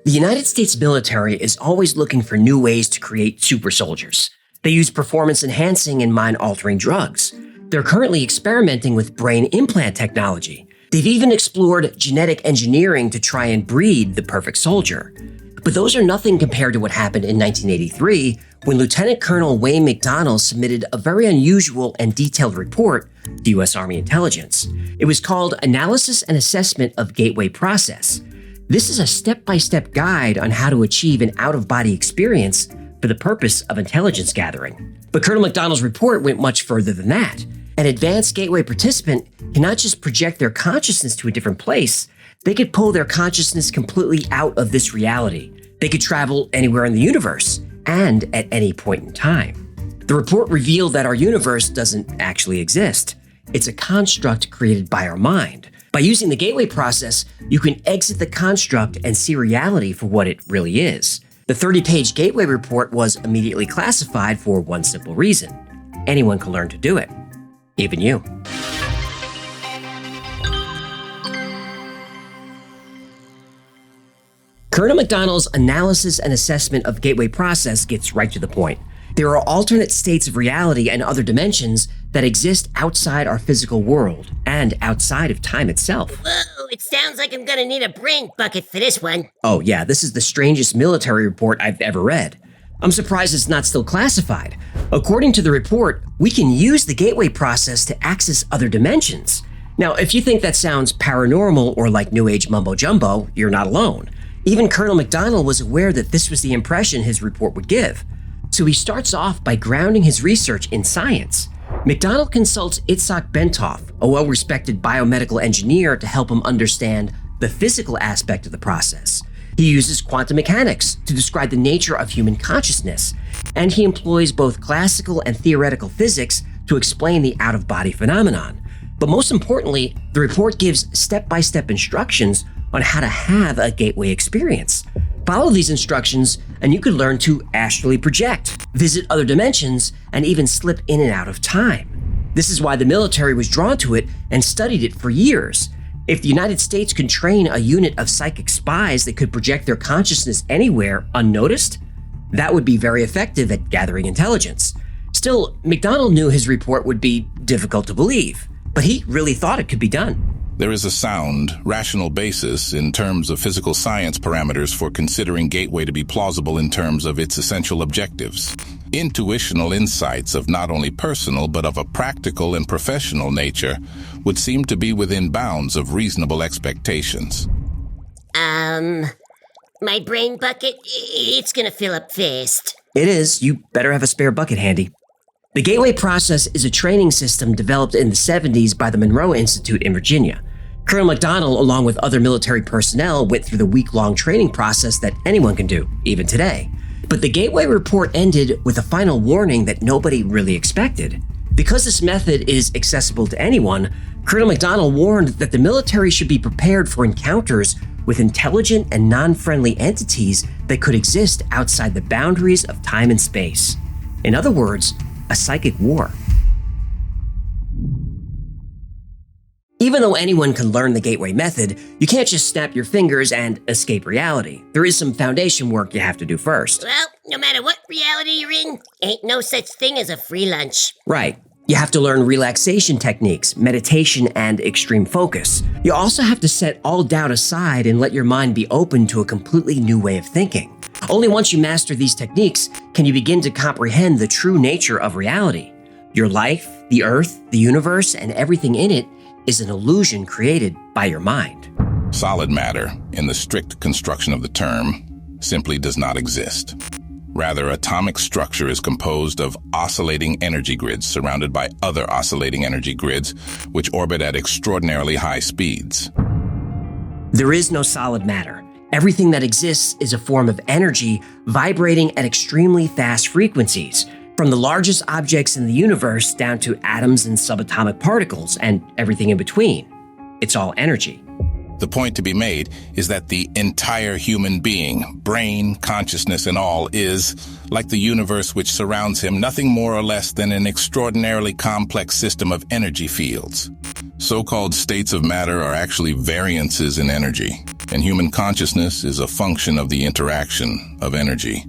The United States military is always looking for new ways to create super soldiers. They use performance-enhancing and mind-altering drugs. They're currently experimenting with brain implant technology. They've even explored genetic engineering to try and breed the perfect soldier. But those are nothing compared to what happened in 1983 when Lieutenant Colonel Wayne McDonnell submitted a very unusual and detailed report to U.S. Army intelligence. It was called Analysis and Assessment of Gateway Process. This is a step-by-step guide on how to achieve an out-of-body experience for the purpose of intelligence gathering. But Colonel McDonnell's report went much further than that. An advanced gateway participant cannot just project their consciousness to a different place, they could pull their consciousness completely out of this reality. They could travel anywhere in the universe, and at any point in time. The report revealed that our universe doesn't actually exist. It's a construct created by our mind. By using the gateway process, you can exit the construct and see reality for what it really is. The 30-page gateway report was immediately classified for one simple reason. Anyone can learn to do it. Even you. Colonel McDonnell's analysis and assessment of gateway process gets right to the point. There are alternate states of reality and other dimensions that exist outside our physical world and outside of time itself. Whoa, it sounds like I'm gonna need a brain bucket for this one. Oh yeah, this is the strangest military report I've ever read. I'm surprised it's not still classified. According to the report, we can use the gateway process to access other dimensions. Now, if you think that sounds paranormal or like New Age mumbo-jumbo, you're not alone. Even Colonel McDonnell was aware that this was the impression his report would give. So he starts off by grounding his research in science. McDonnell consults Itzhak Bentov, a well-respected biomedical engineer, to help him understand the physical aspect of the process. He uses quantum mechanics to describe the nature of human consciousness, and he employs both classical and theoretical physics to explain the out-of-body phenomenon. But most importantly, the report gives step-by-step instructions on how to have a gateway experience. Follow these instructions and you could learn to astrally project, visit other dimensions, and even slip in and out of time. This is why the military was drawn to it and studied it for years. If the United States could train a unit of psychic spies that could project their consciousness anywhere unnoticed, that would be very effective at gathering intelligence. Still, McDonnell knew his report would be difficult to believe, but he really thought it could be done. There is a sound, rational basis in terms of physical science parameters for considering Gateway to be plausible in terms of its essential objectives. Intuitional insights of not only personal but of a practical and professional nature would seem to be within bounds of reasonable expectations. My brain bucket, it's gonna fill up fast. It is. You better have a spare bucket handy. The Gateway process is a training system developed in the 70s by the Monroe Institute in Virginia. Colonel McDonnell, along with other military personnel, went through the week-long training process that anyone can do, even today. But the Gateway report ended with a final warning that nobody really expected. Because this method is accessible to anyone, Colonel McDonnell warned that the military should be prepared for encounters with intelligent and non-friendly entities that could exist outside the boundaries of time and space. In other words, a psychic war. Even though anyone can learn the Gateway method, you can't just snap your fingers and escape reality. There is some foundation work you have to do first. Well, no matter what reality you're in, ain't no such thing as a free lunch. Right. You have to learn relaxation techniques, meditation, and extreme focus. You also have to set all doubt aside and let your mind be open to a completely new way of thinking. Only once you master these techniques can you begin to comprehend the true nature of reality. Your life, the earth, the universe, and everything in it is an illusion created by your mind. Solid matter, in the strict construction of the term, simply does not exist. Rather, atomic structure is composed of oscillating energy grids surrounded by other oscillating energy grids which orbit at extraordinarily high speeds. There is no solid matter. Everything that exists is a form of energy vibrating at extremely fast frequencies, from the largest objects in the universe down to atoms and subatomic particles and everything in between. It's all energy. The point to be made is that the entire human being, brain, consciousness, and all, is, like the universe which surrounds him, nothing more or less than an extraordinarily complex system of energy fields. So-called states of matter are actually variances in energy, and human consciousness is a function of the interaction of energy.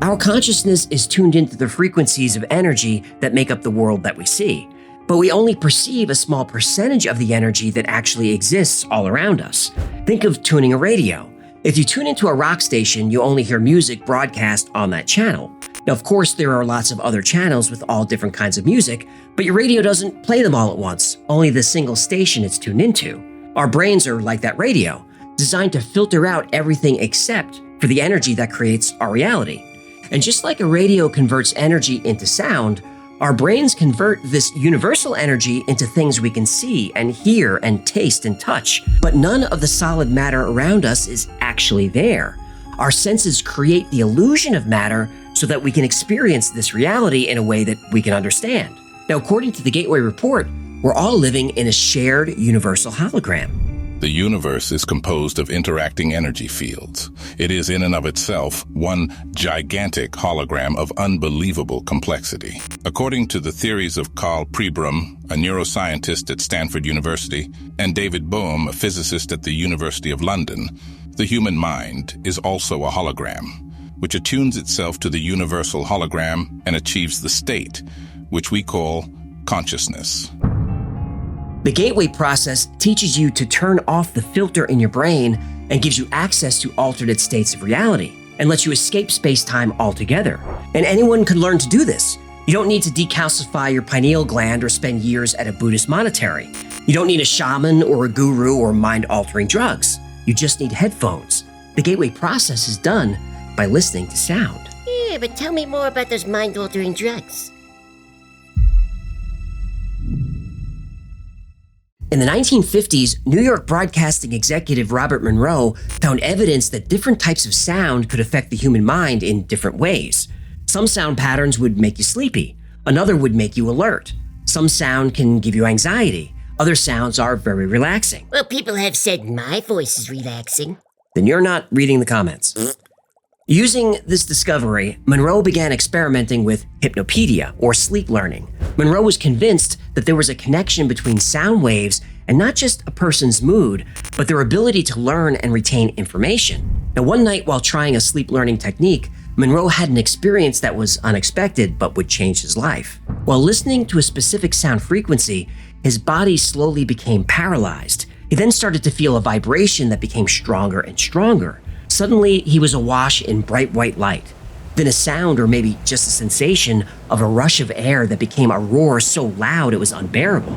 Our consciousness is tuned into the frequencies of energy that make up the world that we see, but we only perceive a small percentage of the energy that actually exists all around us. Think of tuning a radio. If you tune into a rock station, you only hear music broadcast on that channel. Now, of course, there are lots of other channels with all different kinds of music, but your radio doesn't play them all at once, only the single station it's tuned into. Our brains are like that radio, designed to filter out everything except for the energy that creates our reality. And just like a radio converts energy into sound, our brains convert this universal energy into things we can see and hear and taste and touch. But none of the solid matter around us is actually there. Our senses create the illusion of matter so that we can experience this reality in a way that we can understand. Now, according to the Gateway Report, we're all living in a shared universal hologram. The universe is composed of interacting energy fields. It is in and of itself one gigantic hologram of unbelievable complexity. According to the theories of Carl Pribram, a neuroscientist at Stanford University, and David Bohm, a physicist at the University of London, the human mind is also a hologram, which attunes itself to the universal hologram and achieves the state, which we call consciousness. The gateway process teaches you to turn off the filter in your brain and gives you access to alternate states of reality and lets you escape space-time altogether. And anyone can learn to do this. You don't need to decalcify your pineal gland or spend years at a Buddhist monastery. You don't need a shaman or a guru or mind-altering drugs. You just need headphones. The gateway process is done by listening to sound. Yeah, but tell me more about those mind-altering drugs. In the 1950s, New York broadcasting executive Robert Monroe found evidence that different types of sound could affect the human mind in different ways. Some sound patterns would make you sleepy. Another would make you alert. Some sound can give you anxiety. Other sounds are very relaxing. Well, people have said my voice is relaxing. Then you're not reading the comments. Using this discovery, Monroe began experimenting with hypnopedia, or sleep learning. Monroe was convinced that there was a connection between sound waves and not just a person's mood, but their ability to learn and retain information. Now, one night while trying a sleep learning technique, Monroe had an experience that was unexpected but would change his life. While listening to a specific sound frequency, his body slowly became paralyzed. He then started to feel a vibration that became stronger and stronger. Suddenly, he was awash in bright white light. Then a sound, or maybe just a sensation, of a rush of air that became a roar so loud it was unbearable.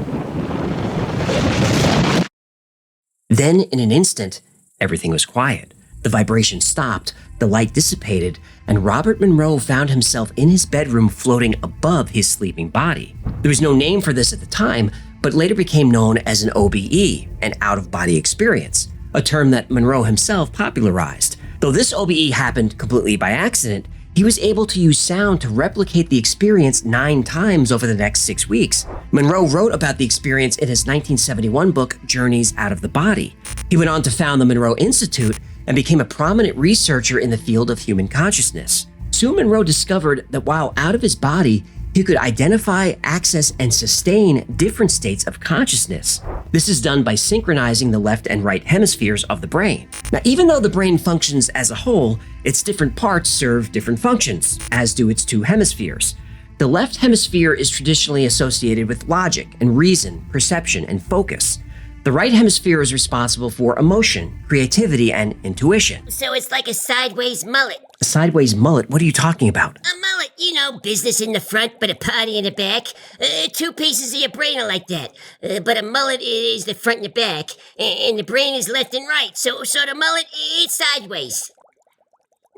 Then, in an instant, everything was quiet. The vibration stopped, the light dissipated, and Robert Monroe found himself in his bedroom floating above his sleeping body. There was no name for this at the time, but later became known as an OBE, an out-of-body experience, a term that Monroe himself popularized. Though this OBE happened completely by accident, he was able to use sound to replicate the experience 9 times over the next 6 weeks. Monroe wrote about the experience in his 1971 book, Journeys Out of the Body. He went on to found the Monroe Institute and became a prominent researcher in the field of human consciousness. Soon Monroe discovered that while out of his body, he could identify, access, and sustain different states of consciousness. This is done by synchronizing the left and right hemispheres of the brain. Now, even though the brain functions as a whole, its different parts serve different functions, as do its 2 hemispheres. The left hemisphere is traditionally associated with logic and reason, perception, and focus. The right hemisphere is responsible for emotion, creativity, and intuition. So it's like a sideways mullet. A sideways mullet? What are you talking about? A mullet, you know, business in the front, but a party in the back. 2 pieces of your brain are like that. But a mullet is the front and the back, and the brain is left and right. So the mullet is sideways.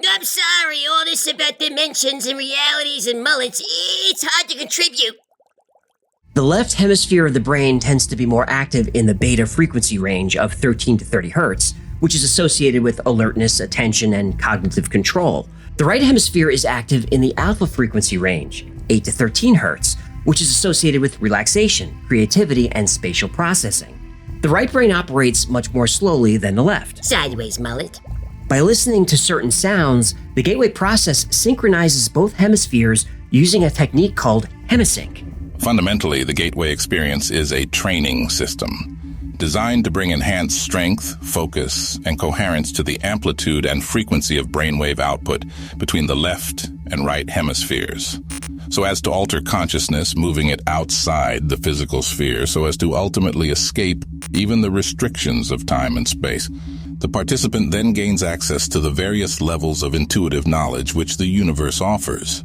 I'm sorry, all this about dimensions and realities and mullets, it's hard to contribute. The left hemisphere of the brain tends to be more active in the beta frequency range of 13 to 30 hertz, which is associated with alertness, attention, and cognitive control. The right hemisphere is active in the alpha frequency range, 8 to 13 hertz, which is associated with relaxation, creativity, and spatial processing. The right brain operates much more slowly than the left. Sideways mullet. By listening to certain sounds, the gateway process synchronizes both hemispheres using a technique called hemisync. Fundamentally, the gateway experience is a training system. designed to bring enhanced strength, focus, and coherence to the amplitude and frequency of brainwave output between the left and right hemispheres, so as to alter consciousness, moving it outside the physical sphere so as to ultimately escape even the restrictions of time and space. The participant then gains access to the various levels of intuitive knowledge which the universe offers.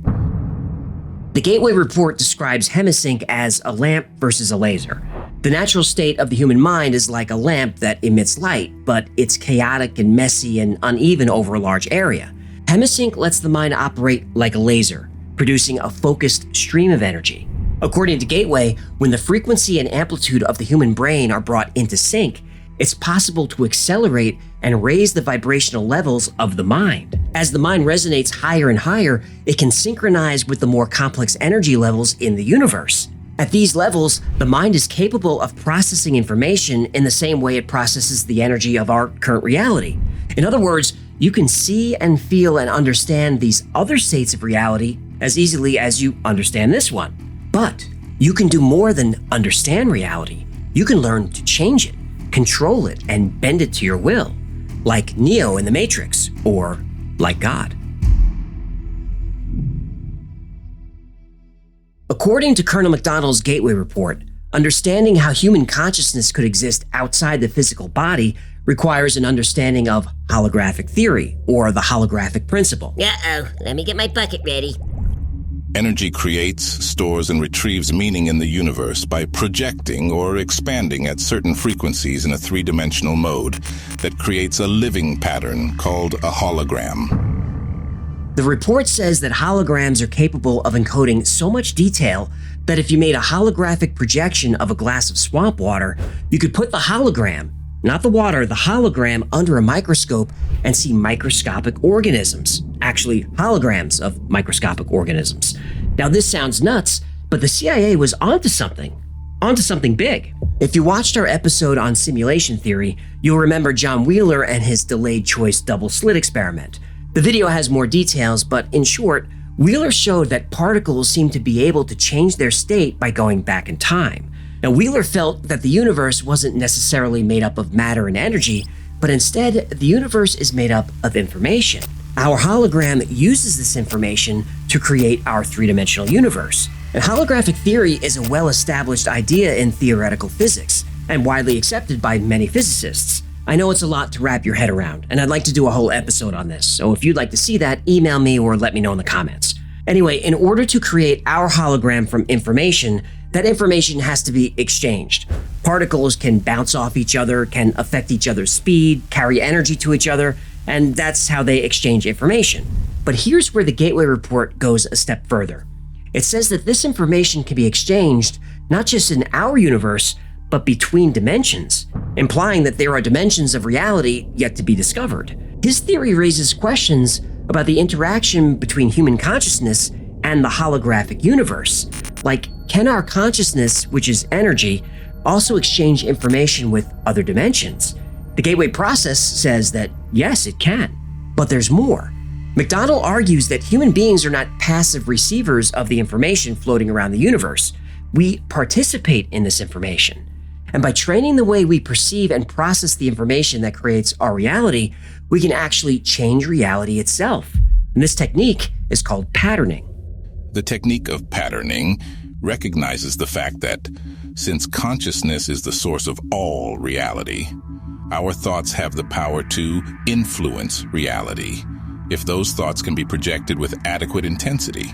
The Gateway Report describes hemisync as a lamp versus a laser. The natural state of the human mind is like a lamp that emits light, but it's chaotic and messy and uneven over a large area. Hemisync lets the mind operate like a laser, producing a focused stream of energy. According to Gateway, when the frequency and amplitude of the human brain are brought into sync, it's possible to accelerate and raise the vibrational levels of the mind. As the mind resonates higher and higher, it can synchronize with the more complex energy levels in the universe. At these levels, the mind is capable of processing information in the same way it processes the energy of our current reality. In other words, you can see and feel and understand these other states of reality as easily as you understand this one. But you can do more than understand reality. You can learn to change it, control it, and bend it to your will, like Neo in The Matrix, or like God. According to Colonel McDonnell's Gateway Report, understanding how human consciousness could exist outside the physical body requires an understanding of holographic theory, or the holographic principle. Uh-oh, let me get my bucket ready. Energy creates, stores, and retrieves meaning in the universe by projecting or expanding at certain frequencies in a three-dimensional mode that creates a living pattern called a hologram. The report says that holograms are capable of encoding so much detail that if you made a holographic projection of a glass of swamp water, you could put the hologram, not the water, the hologram, under a microscope and see microscopic organisms, actually holograms of microscopic organisms. Now this sounds nuts, but the CIA was onto something big. If you watched our episode on simulation theory, you'll remember John Wheeler and his delayed choice double slit experiment. The video has more details, but in short, Wheeler showed that particles seem to be able to change their state by going back in time. Now, Wheeler felt that the universe wasn't necessarily made up of matter and energy, but instead, the universe is made up of information. Our hologram uses this information to create our three-dimensional universe. And holographic theory is a well-established idea in theoretical physics and widely accepted by many physicists. I know it's a lot to wrap your head around, and I'd like to do a whole episode on this, so if you'd like to see that, email me or let me know in the comments. Anyway, in order to create our hologram from information, that information has to be exchanged. Particles can bounce off each other, can affect each other's speed, carry energy to each other, and that's how they exchange information. But here's where the Gateway Report goes a step further. It says that this information can be exchanged not just in our universe, but between dimensions, implying that there are dimensions of reality yet to be discovered. His theory raises questions about the interaction between human consciousness and the holographic universe. Like, can our consciousness, which is energy, also exchange information with other dimensions? The Gateway process says that yes, it can. But there's more. McDonnell argues that human beings are not passive receivers of the information floating around the universe. We participate in this information. And by training the way we perceive and process the information that creates our reality, we can actually change reality itself. And this technique is called patterning. The technique of patterning recognizes the fact that since consciousness is the source of all reality, our thoughts have the power to influence reality if those thoughts can be projected with adequate intensity.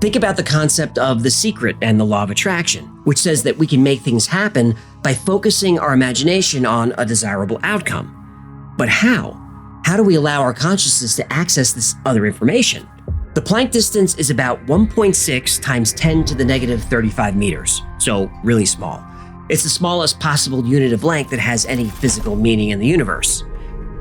Think about the concept of The Secret and the law of attraction, which says that we can make things happen by focusing our imagination on a desirable outcome. But how? How do we allow our consciousness to access this other information? The Planck distance is about 1.6 times 10 to the negative 35 meters, so really small. It's the smallest possible unit of length that has any physical meaning in the universe.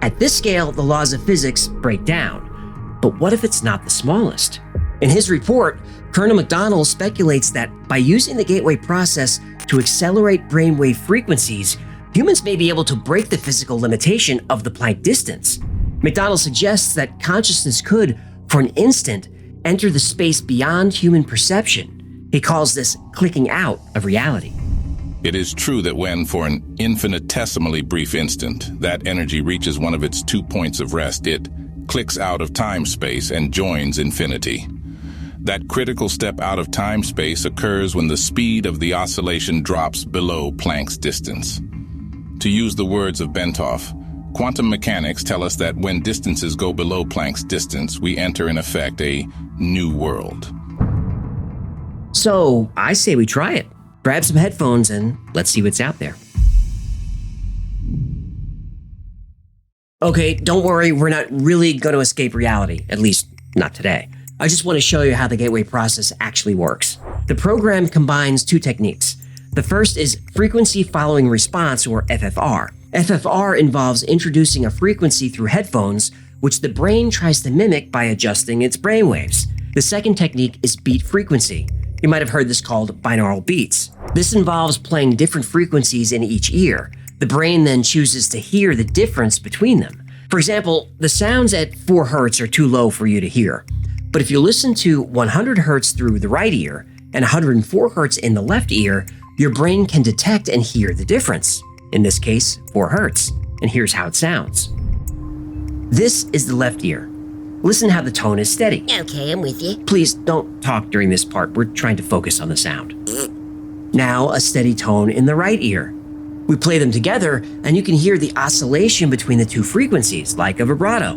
At this scale, the laws of physics break down. But what if it's not the smallest? In his report, Colonel McDonnell speculates that by using the Gateway process to accelerate brainwave frequencies, humans may be able to break the physical limitation of the Planck distance. McDonnell suggests that consciousness could, for an instant, enter the space beyond human perception. He calls this clicking out of reality. It is true that when, for an infinitesimally brief instant, that energy reaches one of its 2 points of rest, it clicks out of time-space and joins infinity. That critical step out of time-space occurs when the speed of the oscillation drops below Planck's distance. To use the words of Bentoff, quantum mechanics tell us that when distances go below Planck's distance, we enter, in effect, a new world. So, I say we try it. Grab some headphones and let's see what's out there. Okay, don't worry, we're not really going to escape reality, at least not today. I just want to show you how the gateway process actually works. The program combines two techniques. The first is frequency following response, or FFR. FFR involves introducing a frequency through headphones, which the brain tries to mimic by adjusting its brainwaves. The second technique is beat frequency. You might have heard this called binaural beats. This involves playing different frequencies in each ear. The brain then chooses to hear the difference between them. For example, the sounds at 4 Hz are too low for you to hear. But if you listen to 100 Hz through the right ear and 104 Hz in the left ear, your brain can detect and hear the difference. In this case, 4 Hz. And here's how it sounds. This is the left ear. Listen how the tone is steady. Okay, I'm with you. Please don't talk during this part. We're trying to focus on the sound. Now a steady tone in the right ear. We play them together and you can hear the oscillation between the two frequencies, like a vibrato.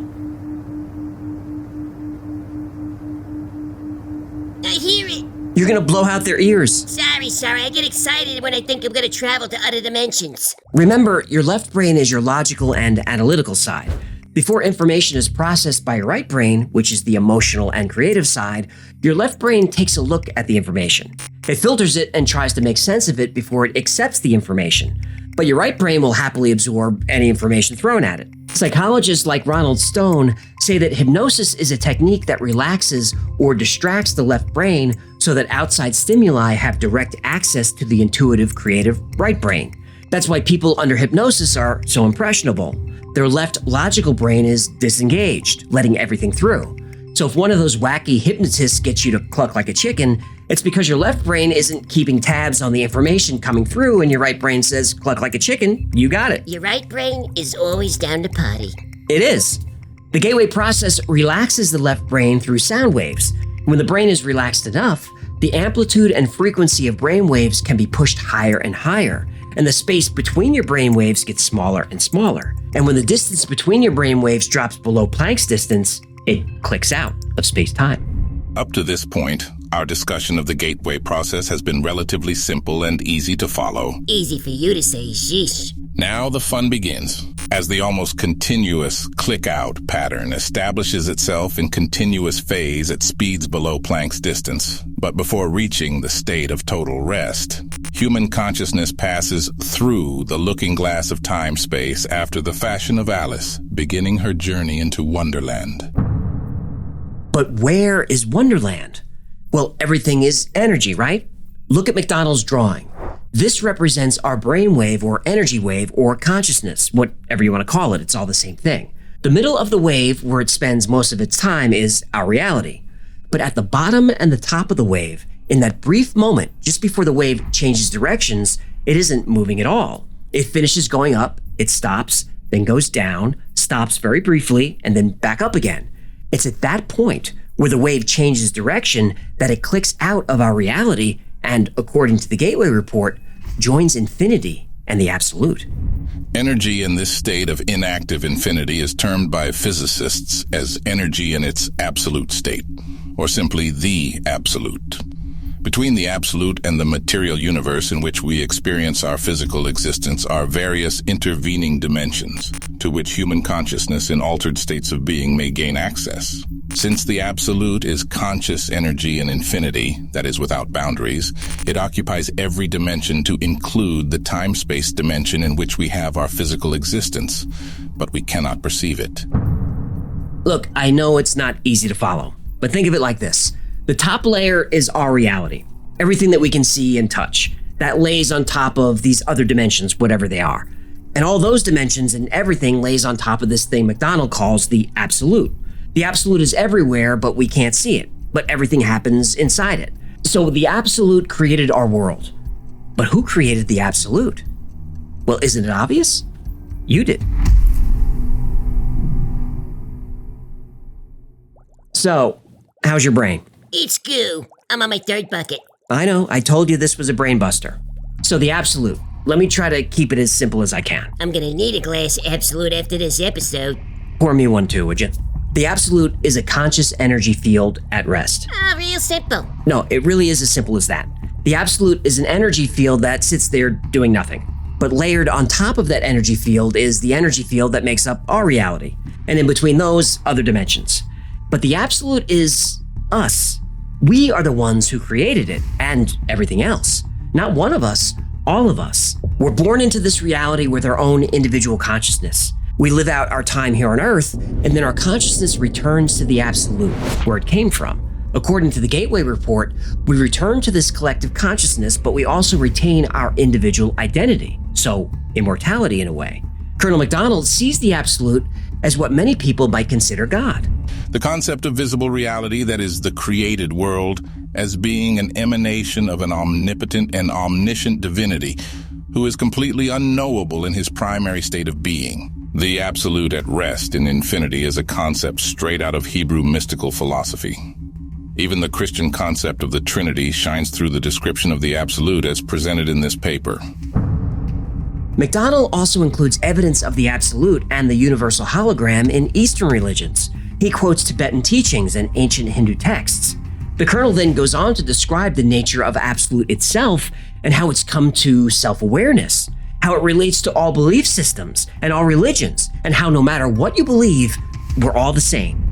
I hear it. You're gonna blow out their ears. Sorry. I get excited when I think I'm gonna travel to other dimensions. Remember, your left brain is your logical and analytical side. Before information is processed by your right brain, which is the emotional and creative side, your left brain takes a look at the information. It filters it and tries to make sense of it before it accepts the information. But your right brain will happily absorb any information thrown at it. Psychologists like Ronald Stone say that hypnosis is a technique that relaxes or distracts the left brain so that outside stimuli have direct access to the intuitive, creative right brain. That's why people under hypnosis are so impressionable. Their left logical brain is disengaged, letting everything through. So if one of those wacky hypnotists gets you to cluck like a chicken, it's because your left brain isn't keeping tabs on the information coming through and your right brain says, cluck like a chicken, you got it. Your right brain is always down to potty. It is. The gateway process relaxes the left brain through sound waves. When the brain is relaxed enough, the amplitude and frequency of brain waves can be pushed higher and higher, and the space between your brain waves gets smaller and smaller. And when the distance between your brain waves drops below Planck's distance, it clicks out of space-time. Up to this point, our discussion of the gateway process has been relatively simple and easy to follow. Easy for you to say, sheesh. Now the fun begins, as the almost continuous click-out pattern establishes itself in continuous phase at speeds below Planck's distance. But before reaching the state of total rest, human consciousness passes through the looking glass of time-space after the fashion of Alice, beginning her journey into Wonderland. But where is Wonderland? Well, everything is energy, right? Look at McDonnell's drawing. This represents our brainwave or energy wave or consciousness, whatever you want to call it, it's all the same thing. The middle of the wave, where it spends most of its time, is our reality. But at the bottom and the top of the wave, in that brief moment, just before the wave changes directions, it isn't moving at all. It finishes going up, it stops, then goes down, stops very briefly, and then back up again. It's at that point where the wave changes direction that it clicks out of our reality and, according to the Gateway Report, joins infinity and the absolute. Energy in this state of inactive infinity is termed by physicists as energy in its absolute state, or simply the absolute. Between the absolute and the material universe in which we experience our physical existence are various intervening dimensions to which human consciousness in altered states of being may gain access. Since the absolute is conscious energy in infinity, that is without boundaries, it occupies every dimension to include the time-space dimension in which we have our physical existence, but we cannot perceive it. Look, I know it's not easy to follow, but think of it like this. The top layer is our reality, everything that we can see and touch. That lays on top of these other dimensions, whatever they are. And all those dimensions and everything lays on top of this thing McDonnell calls the absolute. The absolute is everywhere, but we can't see it, but everything happens inside it. So the absolute created our world. But who created the absolute? Well, isn't it obvious? You did. So, how's your brain? It's goo. I'm on my third bucket. I know, I told you this was a brain buster. So the absolute. Let me try to keep it as simple as I can. I'm gonna need a glass of Absolute after this episode. Pour me one too, would you? The absolute is a conscious energy field at rest. Real simple. No, it really is as simple as that. The absolute is an energy field that sits there doing nothing. But layered on top of that energy field is the energy field that makes up our reality. And in between those, other dimensions. But the absolute is us. We are the ones who created it and everything else. Not one of us, all of us. We're born into this reality with our own individual consciousness. We live out our time here on Earth, and then our consciousness returns to the absolute, where it came from. According to the Gateway Report, we return to this collective consciousness, but we also retain our individual identity. So, immortality in a way. Colonel McDonnell sees the absolute as what many people might consider God. The concept of visible reality, that is the created world, as being an emanation of an omnipotent and omniscient divinity who is completely unknowable in his primary state of being. The absolute at rest in infinity is a concept straight out of Hebrew mystical philosophy. Even the Christian concept of the Trinity shines through the description of the absolute as presented in this paper. McDonnell also includes evidence of the absolute and the universal hologram in Eastern religions. He quotes Tibetan teachings and ancient Hindu texts. The colonel then goes on to describe the nature of absolute itself and how it's come to self-awareness, how it relates to all belief systems and all religions, and how no matter what you believe, we're all the same.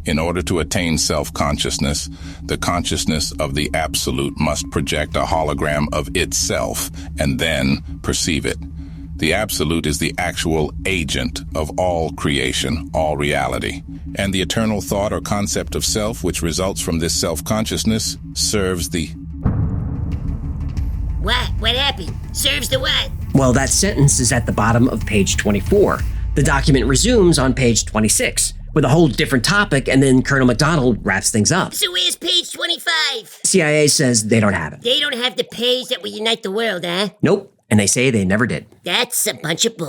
In order to attain self-consciousness, the consciousness of the absolute must project a hologram of itself and then perceive it. The absolute is the actual agent of all creation, all reality. And the eternal thought or concept of self, which results from this self-consciousness, serves the... What? What happened? Serves the what? Well, that sentence is at the bottom of page 24. The document resumes on page 26, with a whole different topic, and then Colonel McDonnell wraps things up. So where's page 25? CIA says they don't have it. They don't have the page that will unite the world, huh? Nope, and they say they never did. That's a bunch of bull.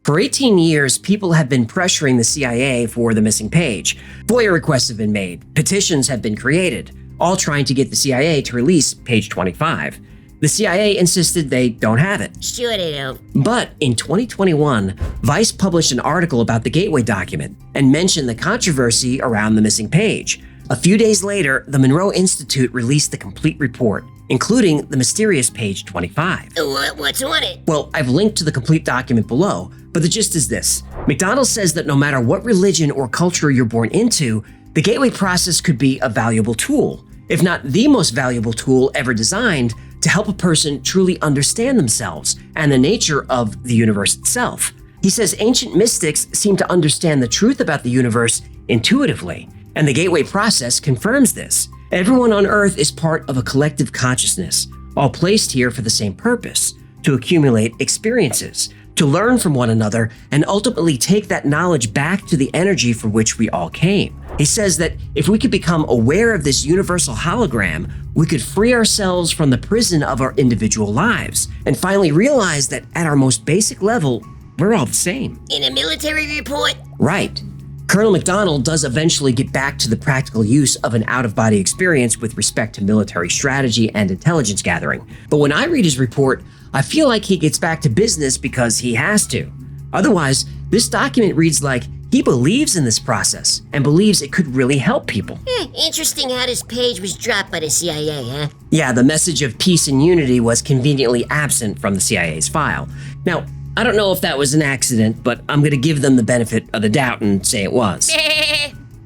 For 18 years, people have been pressuring the CIA for the missing page. FOIA requests have been made, petitions have been created, all trying to get the CIA to release page 25. The CIA insisted they don't have it. Sure they don't. But in 2021, Vice published an article about the Gateway document and mentioned the controversy around the missing page. A few days later, the Monroe Institute released the complete report, including the mysterious page 25. What's on it? Well, I've linked to the complete document below, but the gist is this. McDonnell says that no matter what religion or culture you're born into, the Gateway process could be a valuable tool, if not the most valuable tool ever designed, to help a person truly understand themselves and the nature of the universe itself. He says ancient mystics seem to understand the truth about the universe intuitively, and the Gateway process confirms this. Everyone on Earth is part of a collective consciousness, all placed here for the same purpose, to accumulate experiences, to learn from one another, and ultimately take that knowledge back to the energy from which we all came. He says that if we could become aware of this universal hologram, we could free ourselves from the prison of our individual lives, and finally realize that at our most basic level, we're all the same. In a military report? Right. Colonel McDonnell does eventually get back to the practical use of an out-of-body experience with respect to military strategy and intelligence gathering. But when I read his report, I feel like he gets back to business because he has to. Otherwise, this document reads like he believes in this process and believes it could really help people. Interesting how this page was dropped by the CIA, huh? Yeah, the message of peace and unity was conveniently absent from the CIA's file. Now, I don't know if that was an accident, but I'm going to give them the benefit of the doubt and say it was.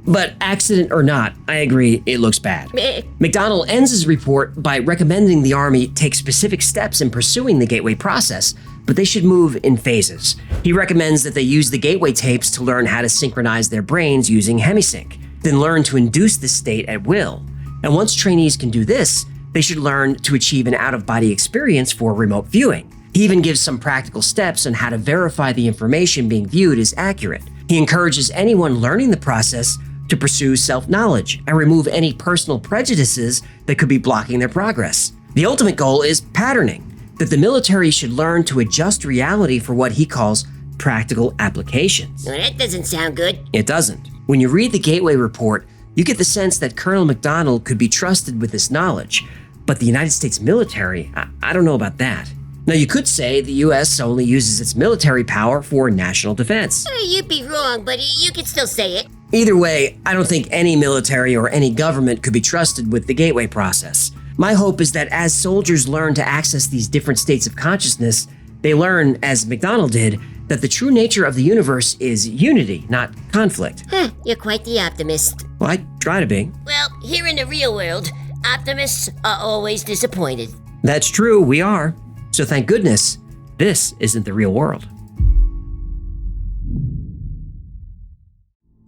But accident or not, I agree it looks bad. McDonnell ends his report by recommending the Army take specific steps in pursuing the Gateway process, but they should move in phases. He recommends that they use the Gateway tapes to learn how to synchronize their brains using hemisync, then learn to induce this state at will. And once trainees can do this, they should learn to achieve an out-of-body experience for remote viewing. He even gives some practical steps on how to verify the information being viewed is accurate. He encourages anyone learning the process to pursue self-knowledge and remove any personal prejudices that could be blocking their progress. The ultimate goal is patterning, that the military should learn to adjust reality for what he calls practical applications. Well, that doesn't sound good. It doesn't. When you read the Gateway Report, you get the sense that Colonel McDonnell could be trusted with this knowledge, but the United States military, I don't know about that. Now, you could say the U.S. only uses its military power for national defense. You'd be wrong, but you can still say it. Either way, I don't think any military or any government could be trusted with the Gateway process. My hope is that as soldiers learn to access these different states of consciousness, they learn, as McDonnell did, that the true nature of the universe is unity, not conflict. You're quite the optimist. Well, I try to be. Well, here in the real world, optimists are always disappointed. That's true, we are. So thank goodness, this isn't the real world.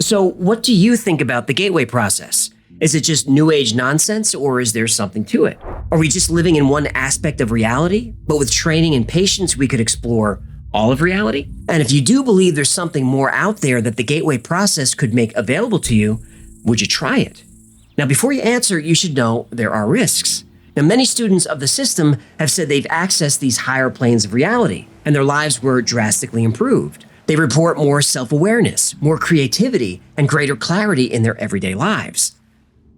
So what do you think about the Gateway process? Is it just New Age nonsense, or is there something to it? Are we just living in one aspect of reality, but with training and patience we could explore all of reality? And if you do believe there's something more out there that the Gateway process could make available to you, would you try it? Now, before you answer, you should know there are risks. Now, many students of the system have said they've accessed these higher planes of reality, and their lives were drastically improved. They report more self-awareness, more creativity, and greater clarity in their everyday lives.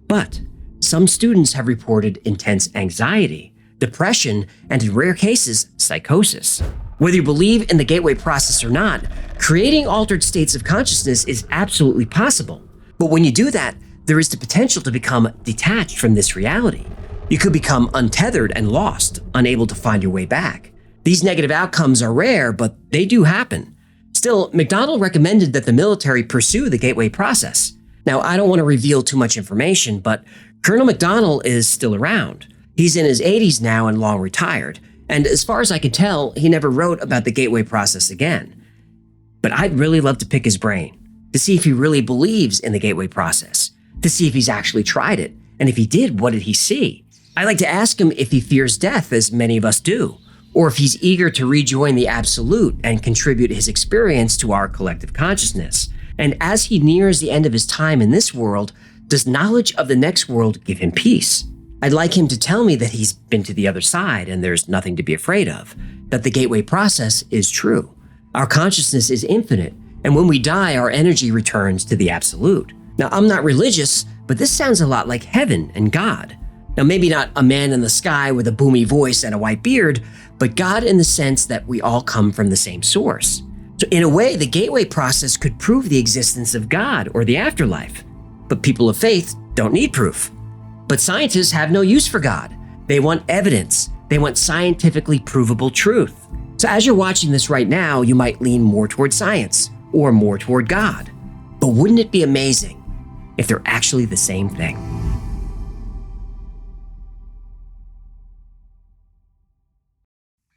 But some students have reported intense anxiety, depression, and in rare cases, psychosis. Whether you believe in the Gateway process or not, creating altered states of consciousness is absolutely possible. But when you do that, there is the potential to become detached from this reality. You could become untethered and lost, unable to find your way back. These negative outcomes are rare, but they do happen. Still, McDonnell recommended that the military pursue the Gateway process. Now, I don't want to reveal too much information, but Colonel McDonnell is still around. He's in his 80s now and long retired, and as far as I can tell, he never wrote about the Gateway process again. But I'd really love to pick his brain, to see if he really believes in the Gateway process, to see if he's actually tried it, and if he did, what did he see? I'd like to ask him if he fears death, as many of us do, or if he's eager to rejoin the Absolute and contribute his experience to our collective consciousness. And as he nears the end of his time in this world, does knowledge of the next world give him peace? I'd like him to tell me that he's been to the other side and there's nothing to be afraid of, that the Gateway process is true. Our consciousness is infinite, and when we die, our energy returns to the Absolute. Now, I'm not religious, but this sounds a lot like heaven and God. Now, maybe not a man in the sky with a boomy voice and a white beard, but God in the sense that we all come from the same source. So in a way, the Gateway process could prove the existence of God or the afterlife. But people of faith don't need proof. But scientists have no use for God. They want evidence. They want scientifically provable truth. So as you're watching this right now, you might lean more toward science or more toward God. But wouldn't it be amazing if they're actually the same thing?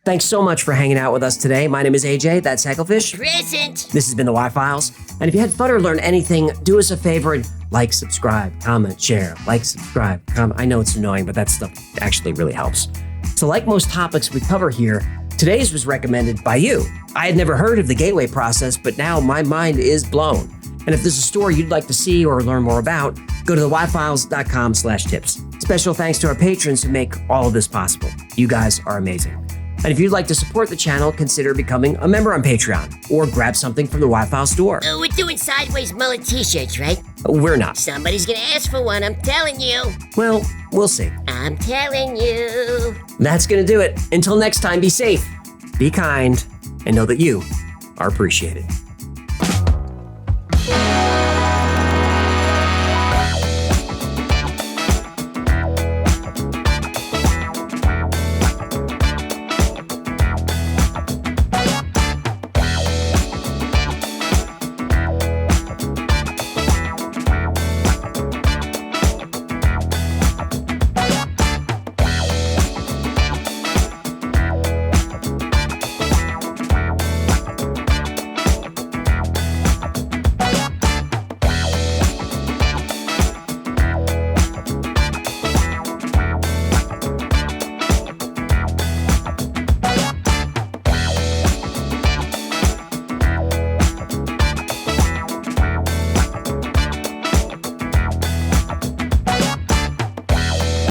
Thanks so much for hanging out with us today. My name is AJ, that's Hecklefish. Present! This has been the Y-Files. And if you had fun or learned anything, do us a favor and like, subscribe, comment, share. Like, subscribe, comment. I know it's annoying, but that stuff actually really helps. So like most topics we cover here, today's was recommended by you. I had never heard of the Gateway process, but now my mind is blown. And if there's a story you'd like to see or learn more about, go to theyfiles.com/tips. Special thanks to our patrons who make all of this possible. You guys are amazing. And if you'd like to support the channel, consider becoming a member on Patreon or grab something from the Wi-Fi store. We're doing sideways mullet t-shirts, right? We're not. Somebody's gonna ask for one, I'm telling you. Well, we'll see. I'm telling you. That's gonna do it. Until next time, be safe, be kind, and know that you are appreciated.